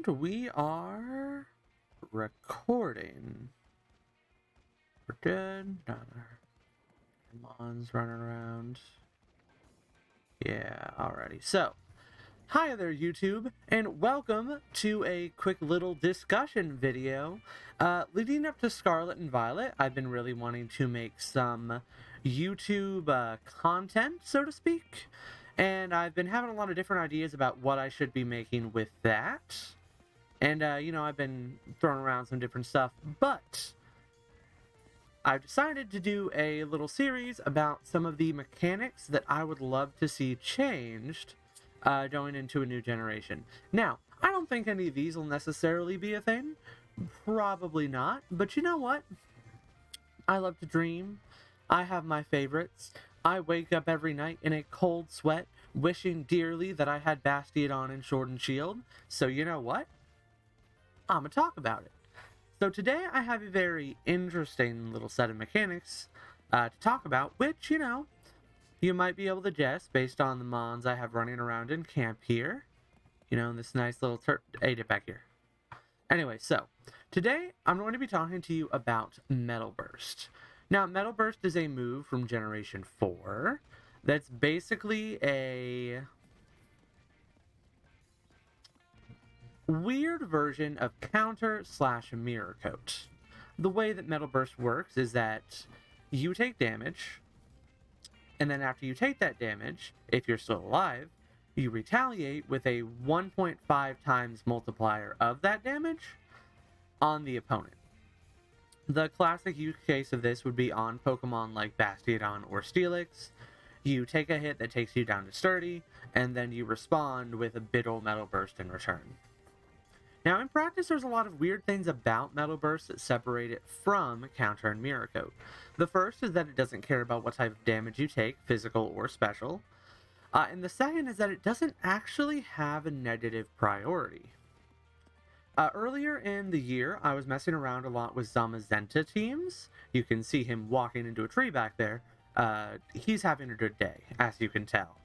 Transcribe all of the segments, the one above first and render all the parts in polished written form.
And we are recording. We're good. Mon's running around. Yeah, alrighty. So, hi there, YouTube, and welcome to a quick little discussion video. Leading up to Scarlet and Violet, I've been really wanting to make some YouTube content, so to speak. And I've been having a lot of different ideas about what I should be making with that. And, I've been throwing around some different stuff, but I've decided to do a little series about some of the mechanics that I would love to see changed going into a new generation. Now, I don't think any of these will necessarily be a thing. Probably not, but you know what? I love to dream. I have my favorites. I wake up every night in a cold sweat, wishing dearly that I had Bastiodon and Sword and Shield. So you know what? I'm gonna talk about it. So today I have a very interesting little set of mechanics to talk about, which, you might be able to guess based on the mons I have running around in camp here. This nice little hey, get back here. Anyway, so today I'm going to be talking to you about Metal Burst. Now, Metal Burst is a move from Generation 4 that's basically a weird version of counter / mirror coat. The way that Metal Burst works is that you take damage, and then after you take that damage, if you're still alive, you retaliate with a 1.5 times multiplier of that damage on the opponent. The classic use case of this would be on Pokemon like Bastiodon or Steelix. You take a hit that takes you down to sturdy, and then you respond with a big ol' Metal Burst in return. Now, in practice, there's a lot of weird things about Metal Burst that separate it from Counter and Mirror Coat. The first is that it doesn't care about what type of damage you take, physical or special. And the second is that it doesn't actually have a negative priority. Earlier in the year, I was messing around a lot with Zamazenta teams. You can see him walking into a tree back there. He's having a good day, as you can tell.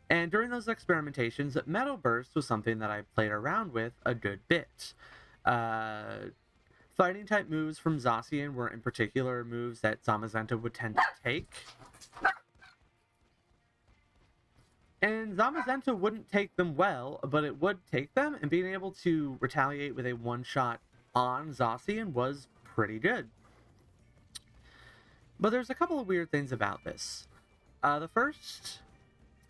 And during those experimentations, Metal Burst was something that I played around with a good bit. Fighting type moves from Zacian were in particular moves that Zamazenta would tend to take. And Zamazenta wouldn't take them well, but it would take them, and being able to retaliate with a one-shot on Zacian was pretty good. But there's a couple of weird things about this. The first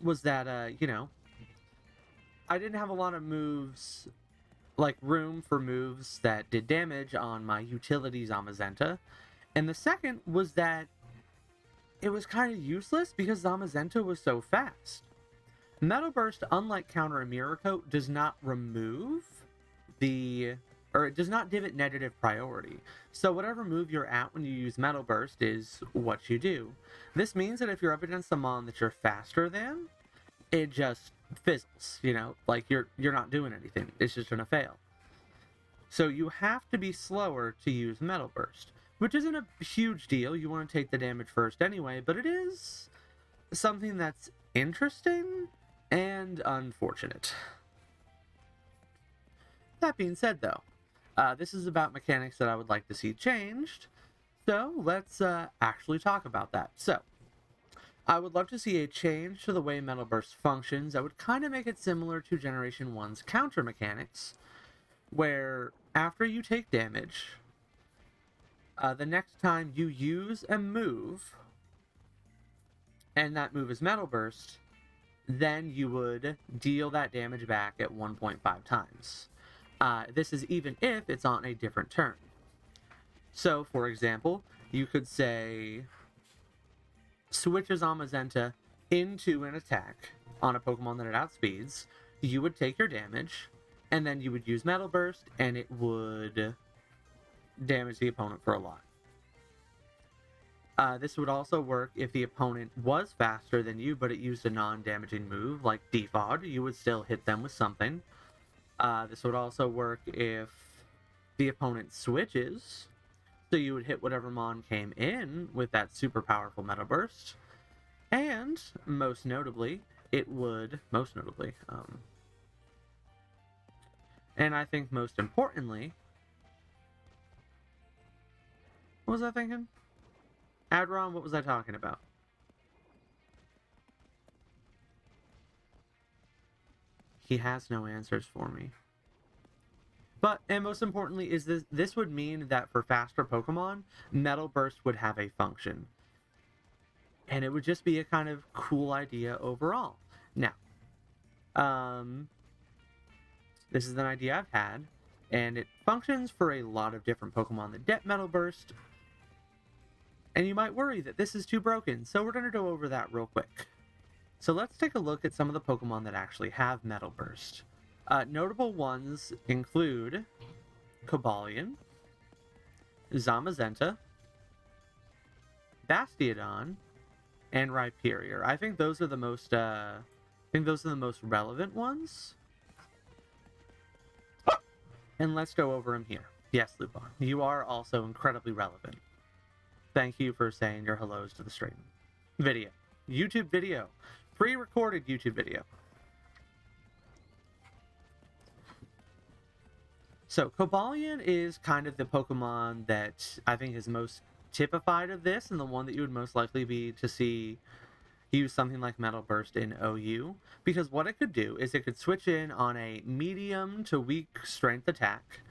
was that, I didn't have a lot of moves, like room for moves that did damage on my utility Zamazenta. And the second was that it was kind of useless because Zamazenta was so fast. Metal Burst, unlike Counter and Mirror Coat, does not remove it does not give it negative priority. So whatever move you're at when you use Metal Burst is what you do. This means that if you're up against a mon that you're faster than, it just fizzles, like you're not doing anything. It's just gonna fail. So you have to be slower to use Metal Burst, which isn't a huge deal. You want to take the damage first anyway, but it is something that's interesting and unfortunate. That being said, though, this is about mechanics that I would like to see changed, so let's actually talk about that. So, I would love to see a change to the way Metal Burst functions that would kind of make it similar to Generation 1's counter mechanics, where after you take damage, the next time you use a move, and that move is Metal Burst, then you would deal that damage back at 1.5 times. This is even if it's on a different turn. So, for example, you could say switches Zamazenta into an attack on a Pokemon that it outspeeds. You would take your damage, and then you would use Metal Burst, and it would damage the opponent for a lot. This would also work if the opponent was faster than you, but it used a non-damaging move, like Defog. You would still hit them with something. This would also work if the opponent switches, so you would hit whatever mon came in with that super powerful Metal Burst. And, most notably, And I think most importantly, what was I thinking? Adron, what was I talking about? He has no answers for me. But, and most importantly, is this would mean that for faster Pokemon, Metal Burst would have a function. And it would just be a kind of cool idea overall. Now, this is an idea I've had, and it functions for a lot of different Pokemon that get Metal Burst. And you might worry that this is too broken, so we're going to go over that real quick. So let's take a look at some of the Pokemon that actually have Metal Burst. Notable ones include Cobalion, Zamazenta, Bastiodon, and Rhyperior. I think those are the most relevant ones. And let's go over them here. Yes, Lupin, you are also incredibly relevant. Thank you for saying your hellos to the stream. Video. YouTube video. Pre-recorded YouTube video. So, Cobalion is kind of the Pokemon that I think is most typified of this, and the one that you would most likely be to see use something like Metal Burst in OU, because what it could do is it could switch in on a medium to weak strength attack.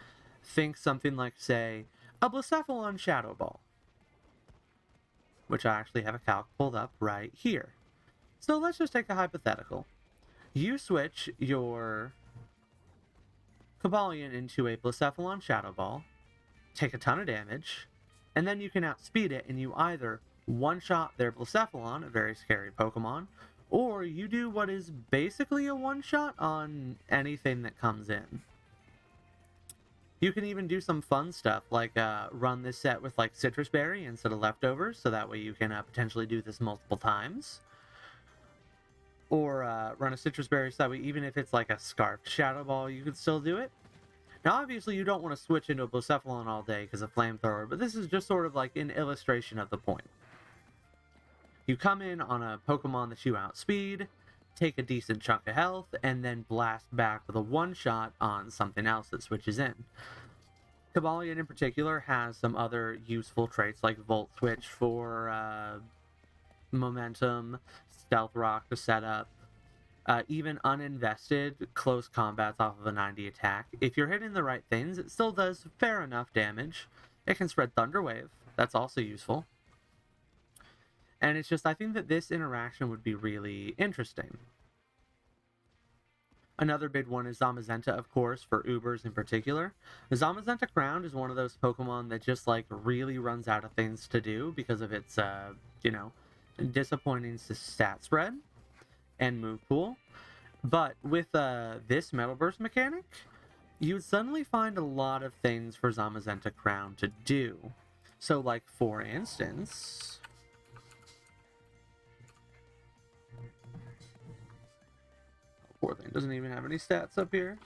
Think something like, say, a Blacephalon Shadow Ball, which I actually have a calc pulled up right here. So let's just take a hypothetical. You switch your Cobalion into a Blacephalon Shadow Ball, take a ton of damage, and then you can outspeed it and you either one-shot their Blacephalon, a very scary Pokemon, or you do what is basically a one-shot on anything that comes in. You can even do some fun stuff, like run this set with like Citrus Berry instead of leftovers, so that way you can potentially do this multiple times. Or run a Citrus Berry so that way even if it's like a Scarfed Shadow Ball, you could still do it. Now, obviously, you don't want to switch into a Blacephalon all day because of Flamethrower, but this is just sort of like an illustration of the point. You come in on a Pokemon that you outspeed, take a decent chunk of health, and then blast back with a one-shot on something else that switches in. Cobalion in particular has some other useful traits like Volt Switch for momentum, Stealth Rock to set up, even uninvested close combats off of a 90 attack. If you're hitting the right things, it still does fair enough damage. It can spread Thunder Wave. That's also useful. And it's just, I think that this interaction would be really interesting. Another big one is Zamazenta, of course, for Ubers in particular. The Zamazenta Crown is one of those Pokemon that just, like, really runs out of things to do because of its, disappointing stat spread and move pool. But with this Metal Burst mechanic, you would suddenly find a lot of things for Zamazenta Crown to do. So, like, for instance, poor thing doesn't even have any stats up here.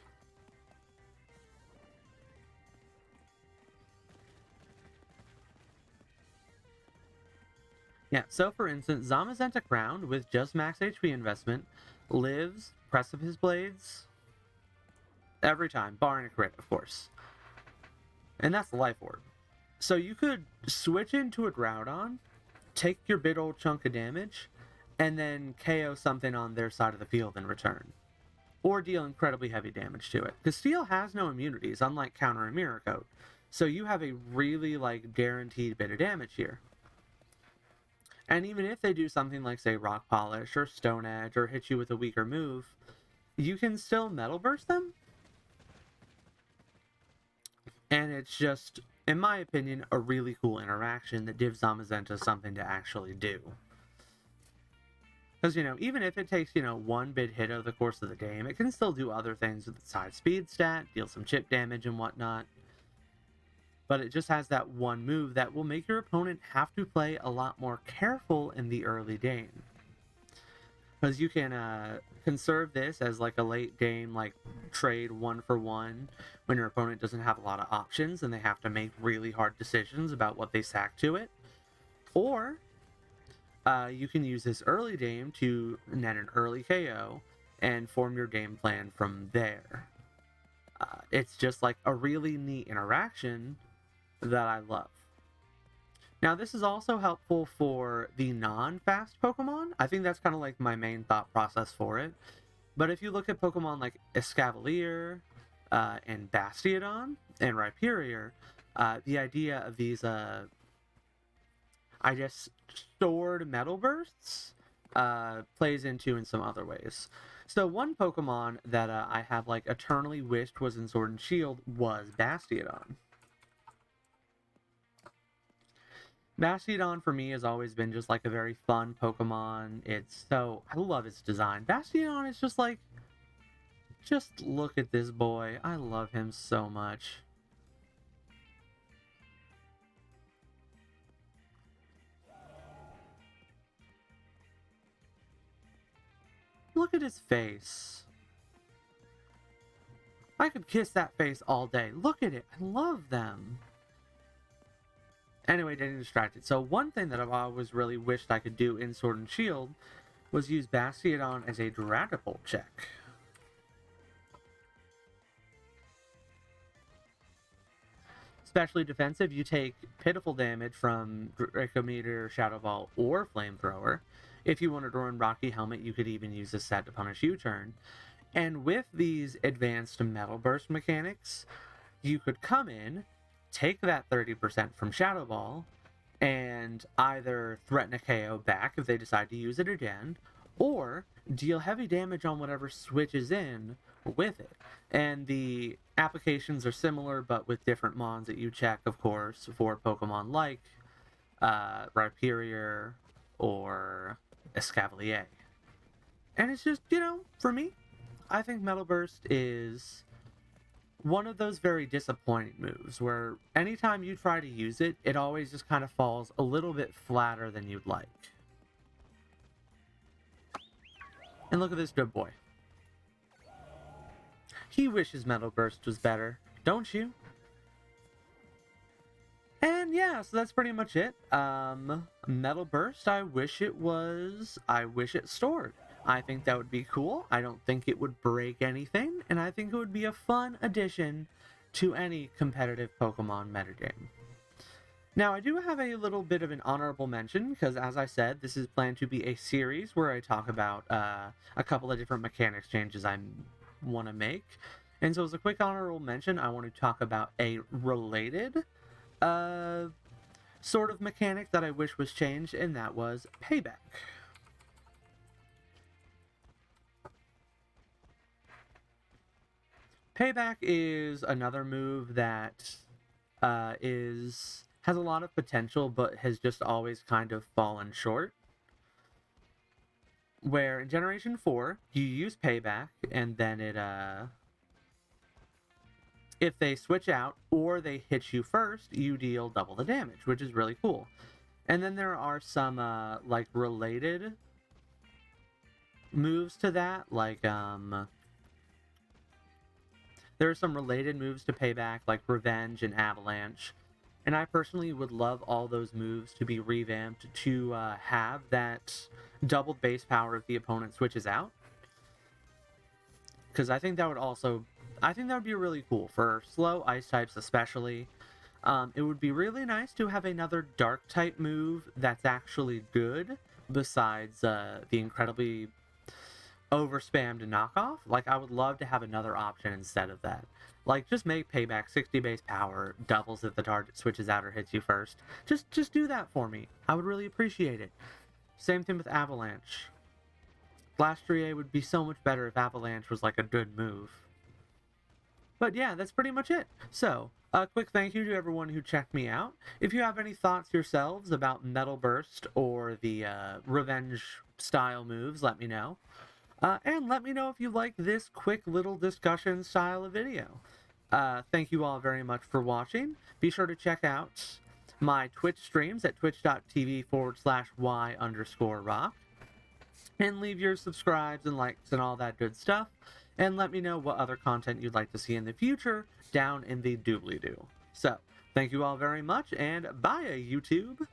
Yeah, so for instance, Zamazenta Crown, with just max HP investment, lives Precipice Blades every time, barring a crit, of course. And that's the Life Orb. So you could switch into a Groudon, take your big old chunk of damage, and then KO something on their side of the field in return. Or deal incredibly heavy damage to it. Because Steel has no immunities, unlike Counter and Mirror Coat. So you have a really, like, guaranteed bit of damage here. And even if they do something like, say, Rock Polish or Stone Edge or hit you with a weaker move, you can still Metal Burst them. And it's just, in my opinion, a really cool interaction that gives Zamazenta something to actually do. Because, even if it takes, one big hit over the course of the game, it can still do other things with its high speed stat, deal some chip damage and whatnot. But it just has that one move that will make your opponent have to play a lot more careful in the early game. Because you can conserve this as like a late game, like trade 1-for-1 when your opponent doesn't have a lot of options and they have to make really hard decisions about what they sack to it. Or you can use this early game to net an early KO and form your game plan from there. it's just like a really neat interaction that I love. Now, this is also helpful for the non-fast Pokemon. I think that's kind of like my main thought process for it. But if you look at Pokemon like Escavalier and Bastiodon and Rhyperior, the idea of these, I guess, stored metal bursts plays into in some other ways. So one Pokemon that I have like eternally wished was in Sword and Shield was Bastiodon. Bastiodon for me has always been just like a very fun Pokemon. I love its design. Bastiodon is just like, just look at this boy. I love him so much. Look at his face. I could kiss that face all day. Look at it. I love them. Anyway, getting distracted. So one thing that I've always really wished I could do in Sword and Shield was use Bastiodon as a Dragapult check. Especially defensive, you take pitiful damage from Draco Meteor, Shadow Ball, or Flamethrower. If you wanted to run Rocky Helmet, you could even use this set to punish U-turn. And with these advanced Metal Burst mechanics, you could come in, take that 30% from Shadow Ball, and either threaten a KO back if they decide to use it again, or deal heavy damage on whatever switches in with it. And the applications are similar, but with different mons that you check, of course, for Pokemon like Rhyperior or Escavalier. And it's just, for me, I think Metal Burst is one of those very disappointing moves where anytime you try to use it, it always just kind of falls a little bit flatter than you'd like. And look at this good boy. He wishes Metal Burst was better, don't you? And yeah, so that's pretty much it. Metal Burst, I wish it stored. I think that would be cool. I don't think it would break anything, and I think it would be a fun addition to any competitive Pokemon metagame. Now, I do have a little bit of an honorable mention, because as I said, this is planned to be a series where I talk about a couple of different mechanics changes I want to make. And so as a quick honorable mention, I want to talk about a related sort of mechanic that I wish was changed, and that was Payback. Payback is another move that has a lot of potential, but has just always kind of fallen short. Where in Generation 4, you use Payback, and then if they switch out or they hit you first, you deal double the damage, which is really cool. And then there are some like related moves to that, like there are some related moves to Payback, like Revenge and Avalanche. And I personally would love all those moves to be revamped to have that doubled base power if the opponent switches out. Because I think that would be really cool for slow ice types especially. It would be really nice to have another dark type move that's actually good besides the incredibly overspammed knockoff. Like, I would love to have another option instead of that. Like, just make Payback 60 base power, doubles if the target switches out or hits you first. Just do that for me. I would really appreciate it. Same thing with Avalanche. Blastoise would be so much better if Avalanche was like a good move. But yeah, that's pretty much it. So, a quick thank you to everyone who checked me out. If you have any thoughts yourselves about Metal Burst or the Revenge style moves, let me know. And let me know if you like this quick little discussion style of video. Thank you all very much for watching. Be sure to check out my Twitch streams at twitch.tv/y_rock. And leave your subscribes and likes and all that good stuff. And let me know what other content you'd like to see in the future down in the doobly-doo. So, thank you all very much, and bye, YouTube!